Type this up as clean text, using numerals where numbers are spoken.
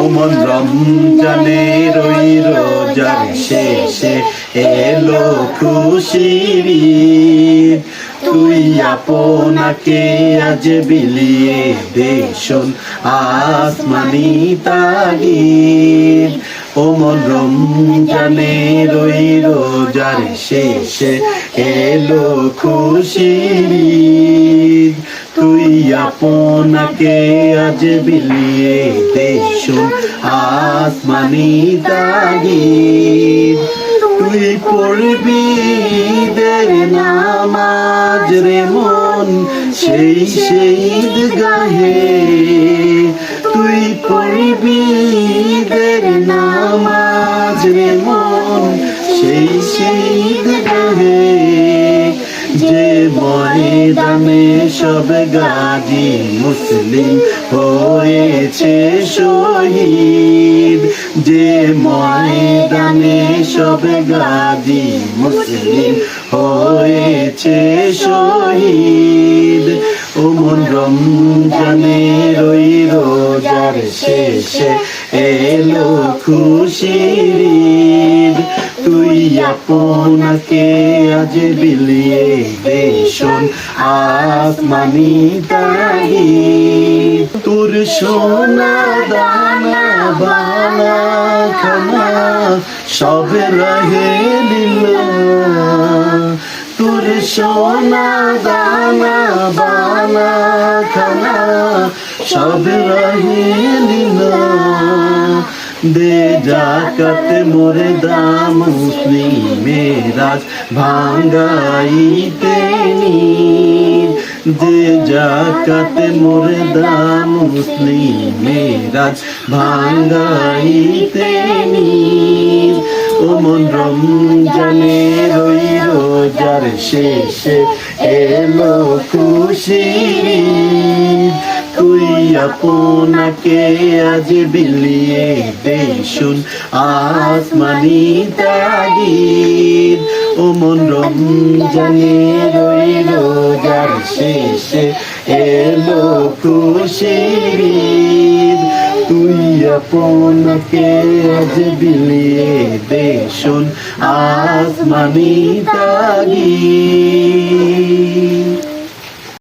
ওমন রমজানের ওই রোজার শেষে এলো খুশির ঈদ। তুই আপনাকে আজ বিলিয়ে দে শোন আসমানি তাগিদ। ওমন রমজানের ওই রোজার শেষে এলো খুশির ঈদ। তুই আপনাকে আজ বিলিয়ে দে শোন আসমানি তাগিদ। তুই পড়বি ঈদের নামাজ রে মন সেই ঈদগাহে। তুই পড়বি ঈদের নামাজ রে মন সেই ঈদগাহে। যে ময়দানে সব গাজী মুসলিম হয়েছে শহীদ। যে ময়দানে সব গাজী মুসলিম হয়েছে শহীদ। ওমন রমজানের ওই রোজার শেষে এলো খুশির ঈদ। তুই আপনাকে আজ বিলিয়ে দে শোন আসমানি তাগিদ। তোর সোনা দানা বানা খানা সব রহে লিল্লাহ। তোর সোনা দানা বানা খানা সব রহে লিল্লাহ। দে জাকাত মোরে দাম মুসলিমের আজ ভাঙ্গাইতে নিদ। দে জাকাত মোরে দাম মুসলিমের আজ ভাঙ্গাইতে নিদ। ওমন রমজানের ওই রোজার শেষে এলো খুশির ঈদ। তুই আপনাকে আজ বিলিয়ে দে শোন আসমানি তাগিদ। ওমন রমজানের ওই রোজার শেষে এলো খুশির ঈদ। তুই আপনাকে আজ বিলিয়ে দে শোন আসমানি তাগিদ।